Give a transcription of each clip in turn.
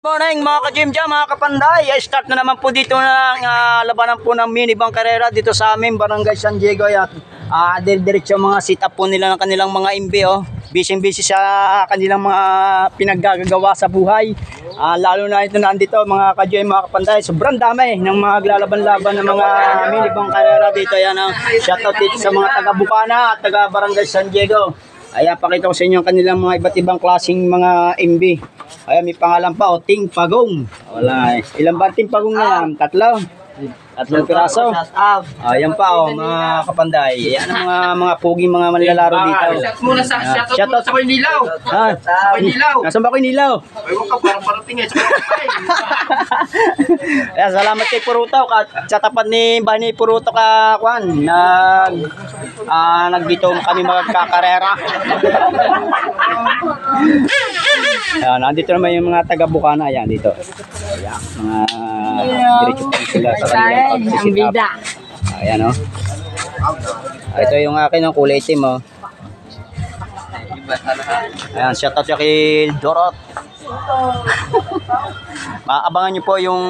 Morning mga ka-gym dyan, mga kapanday. Start na naman po dito ng labanan po ng mini bang karera dito sa amin, Barangay San Diego. Diretso mga sit up po nila ng kanilang mga imbi. Busy sa kanilang mga pinaggagawa sa buhay. Lalo na ito nandito mga ka-gym, mga kapanday. Sobrang dami ng mga lalaban-laban ng mga mini bang karera dito. Yan ang shoutout dito sa mga taga Bukana at taga Barangay San Diego. Ayan, pakita ko sa inyo ang kanilang mga iba't ibang klaseng mga MB. Ayan, may pangalan pa, Ting Pagong. Wala, ilan ba Ting Pagong na yan? Tatlong piraso. Ayan pa, mga kapanday. Ayan ang mga puging mga manlalaro dito. Shoutout sa Koynilaw. Nasaan ba Koynilaw? Ewan ka, parang parating sa Ayan, salamat kay Puruto. Sa tapat ni Bani Puruto nagdito kami magkakarera. Ayan, nandito naman yung mga taga Bukana. Ayan, dito. Ayan, mga diretso pa sila sa kanilang pag-sit up. Ayan, o. Ito yung akin, kulay itim, o. Ayan, shoutout siya kay Dorot. Maabangan nyo po yung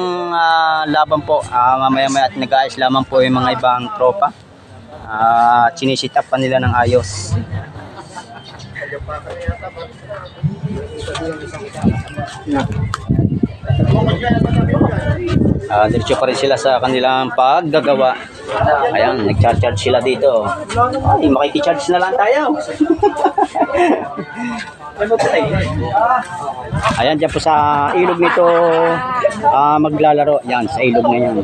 laban po. Mamaya-maya at nag-aayos lamang po yung mga ibang tropa. Sinisit up pa nila ng ayos. Diretso pa rin sila sa kanilang paggagawa. Ayan, nag-charge sila dito. Ay, makikicharge na lang tayo. Ayan, dyan po sa ilog nito maglalaro. Yan, sa ilog na yan.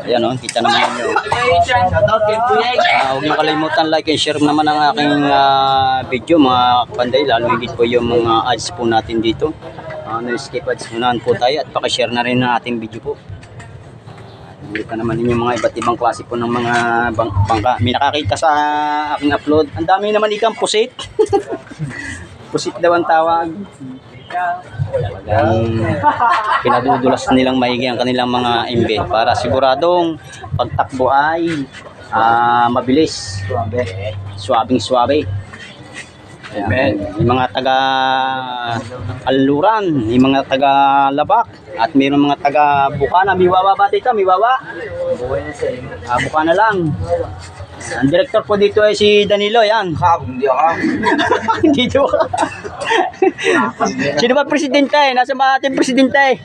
Ayan, kita naman nyo. Huwag nyo kalimutan like and share naman ang aking video, mga kapanday. Lalo higit po yung mga ads po natin dito. No-skip ads munahan po tayo at pakishare na rin ang ating video po. Dito naman ninyo mga iba't ibang klase po ng mga bangka. May nakakita sa aking upload. Ang dami naman ikang pusit. Pusit daw ang tawag. Pinadudulas nilang maigi ang kanilang mga imbe para siguradong pagtakbo ay mabilis. Suwabing-suwabe. Yung mga taga Aluran, yung mga taga Labak, at mayroong mga taga Bukana. Miwawa ba dito? Miwawa? Bukana lang. Ang director po dito ay si Danilo. Yan. Hindi ako. Hindi joke. Sino ba presidente? Nasa ba ating presidente?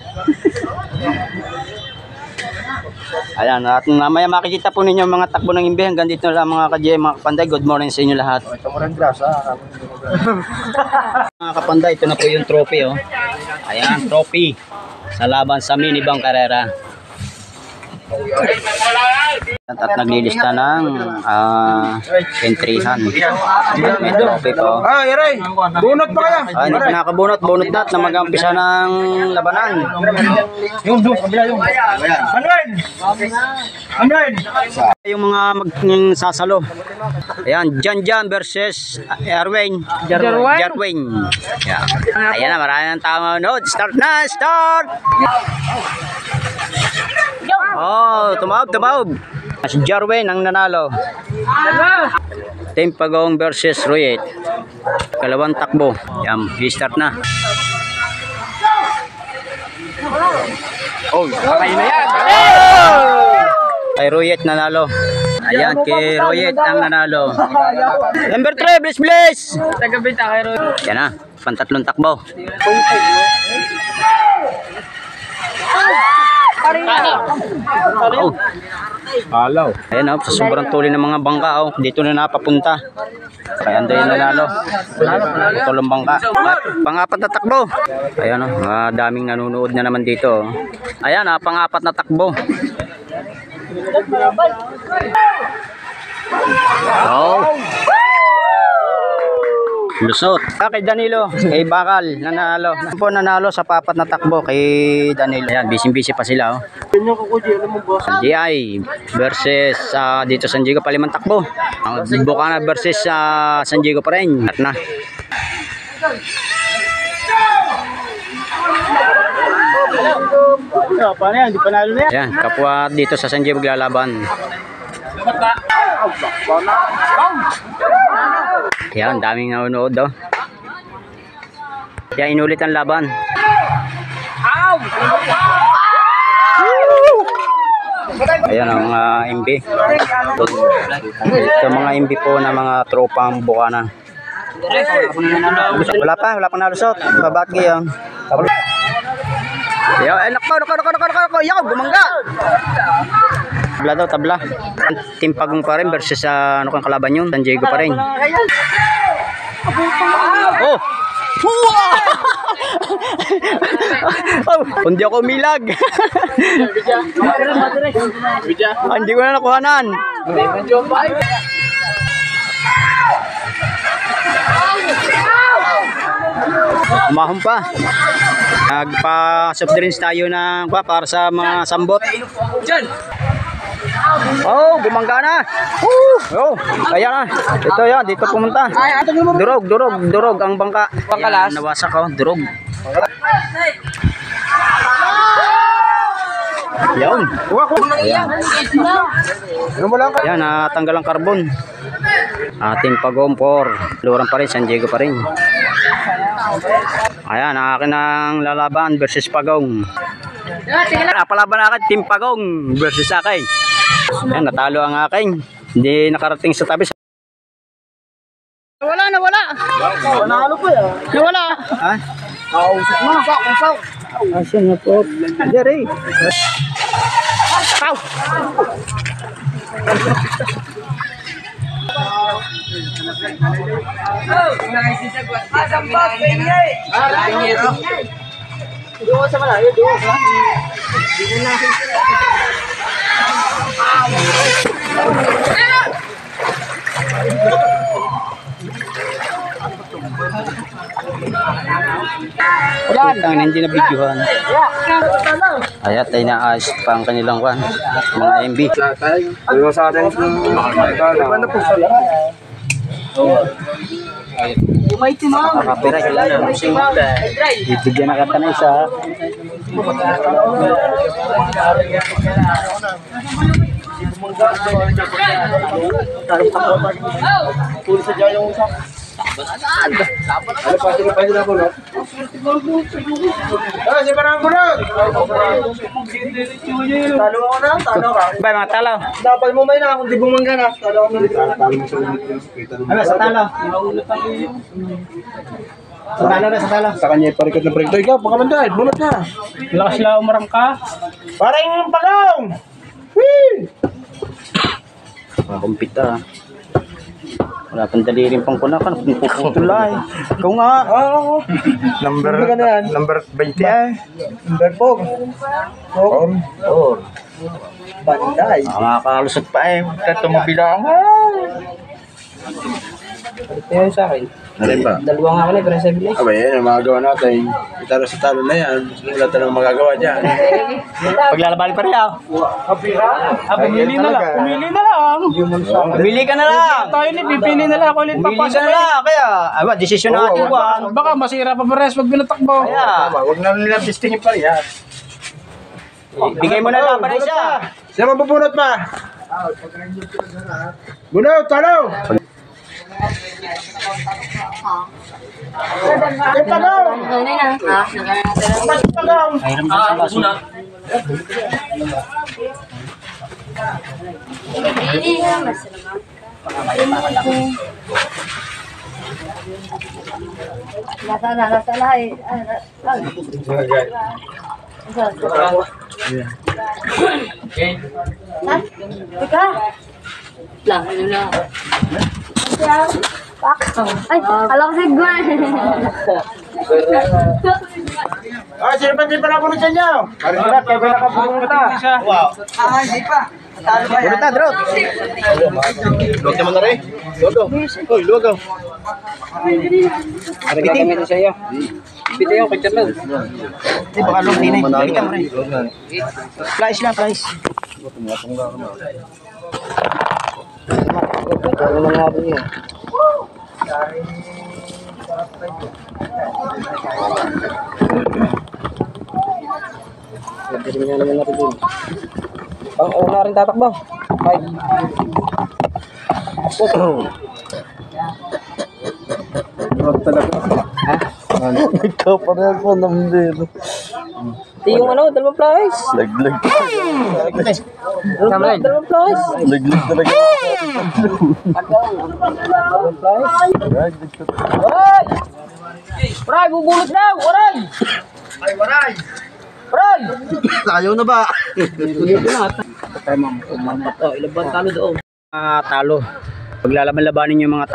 Ayan, at mamaya makikita po ninyo mga takbo ng imbe. Hanggang dito lang mga ka-GM, mga kapanday. Good morning sa inyo lahat. Mga kapanday, ito na po yung trophy. Ayan, trophy sa laban sa mini bang karera. At naglilista ng entryhan. May trophy po. Aray! Bunot pa kaya? Hindi pa nakabunot. Bunot na mag-umpisa ng labanan. Yung kabila yung. Android! Yung mga magsasalo. Ayan, Jan versus Erwin. Jarwin. Ayan na, marami ng tama. Start na! Start! Tumawag. Si Jarwin ang nanalo. Ting Pagong versus Royet. Kalawang takbo. Yan, start na. Patay na yan! Kay Royet nanalo. Ayan, kay Royet ang nanalo. Number 3, Bliss! Tagabita kay Royet. Yan na, pantatlong takbo. Alaw. Ayan, sa sobrang tuloy ng mga bangka, dito na napapunta. Kaya andoy nanalo. Tulong bangka. At pang-apat na takbo. Ayan, daming nanonood na naman dito. Ayan, pang-apat na takbo. Lusot. Kay Danilo, kay Bakal nanalo. Po nanalo sa papat na takbo kay Danilo. Ayan, busy pa sila. GI versus dito San Diego pa 5 takbo. Bukana versus San Diego pa rin. At na. Paano yan? Hindi panalo na yan. Ayan, kapwa dito sa San Diego maglalaban. Yan, daming nanonood daw. Kaya inulit ang laban. Ayan ang MB. Ito mga MB po na mga tropang Bukana. Wala pang nalusot. Babatgi yan. Ayan, nako, yaw, gumangga. Tabla daw, tabla. Team Pagong pa rin versus sa ano kang kalaban yun, San Diego pa rin. Oh! Oh, hindi ako umilag. Hindi ko na nakuhanan. Umahon pa. Nagpa-soft drinks tayo na para sa mga sambot. Oh, gumangga na. Oh, kaya na. Ito yan, dito pumunta. Durog ang bangka. Ayan, nawasak ko, durog. Yan. Yan, natanggal ang karbon. Ating pagompor. Luran pa rin, San Diego pa rin. Ayan, akin ang lalaban versus Pagong. Palaban na akin, Team Pagong versus akin. Ayan, natalo ang akin. Hindi nakarating sa tabi. Nawala. Nanalo po yan. Nawala. Ha? Kausap mo. Asan na po? Dere. Ow! Yan, hindi na videohan. Ayan, tayo na ayos pa ang kanilang kwan. Mga MB. Ano sa atin? Ano po sa lahat? Copyright lang na. Ibigyan na kata na isa. Tulis sa dyan yung usap. Ano pa? Sino pa sila po, no? Si Parang Bunod! Talo ako na? Talo ka? Ba, mga talaw. Dapat mo may na, kung di bumangga na. Talo ako na. Ano, sa talaw? Sa talo. Sa kanya parikot na parikot. Ikaw, pakamanday, bunot na. Lakas lang umarang ka. Parang yung pagong! Whee! Mga kumpita. Wala pang dalirin pang kunakan. Puputulay. Ikaw nga. Oo. Number 20 eh. Number 4. Oo. Banday. Makakalusot pa eh. Ito mabilang. Yan sa akin. Alin ba? Dalawa nga ako na, pero 7 days. Aba yan, ang magagawa natin. Itaro sa talo na yan. Wala talang magagawa dyan. Paglalaban pa rin ako. Pumili na lang. Pumili ka na lang. Tayo ni pipili na lang. Ako ulit Pumili ka papasok. na lang. Kaya, desisyon na ating kwan. Baka masira pa pares pag binatakbo. Kaya, Huwag na nila testingin pa yan. bigay mo na lang para isa. Sino mabubunot pa? Bunot, talo! Pagong! Pagong! Ay, alam ko si Gwen. Sino pa din pala punot sa inyo? Parang kaya ba nakapunot na? Wow. Punta, Drog. Luwag naman na rin. Luwag. Uy, luwag. Bitin. Bitin yung kachat lang. Hindi, baka long tinay. Balikan mo rin. Flies lang, flies. Ano na nga rin yun? Nagdirin nga naman natin din. Ang una rin tatakbo. 5. Luwag talaga. Ha? Ikaw pa rin po nambiro. Ito yung ano, dalawang flies. Laglag. Dalawang flies. Laglag talaga. Dalawang flies. Laglag ka. Waray! Waray, bubulot daw! Waray! Ay, waray! Waray! Ayaw na ba? Ilaban talo doon. Talo. Paglalaban-labanin yung mga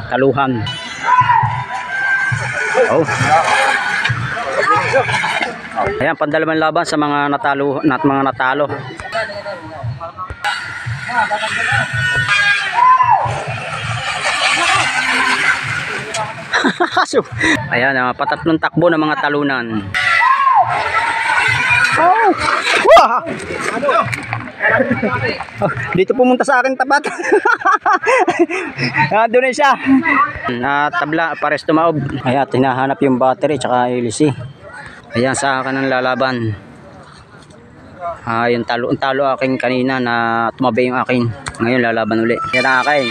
taluhan. Oh. Ayan, pandalaman laban sa mga natalo. So, ayan, patatlong takbo ng mga talunan. Oh! Wah! Oh, dito pumunta sa akin tapat. Doon na siya. Tabla, pares tumaob. Ayan, hinahanap yung battery tsaka LC. Ayan, sa akin ang lalaban. Yung talo akin kanina na tumabi yung akin. Ngayon lalaban uli. Yan ang akin.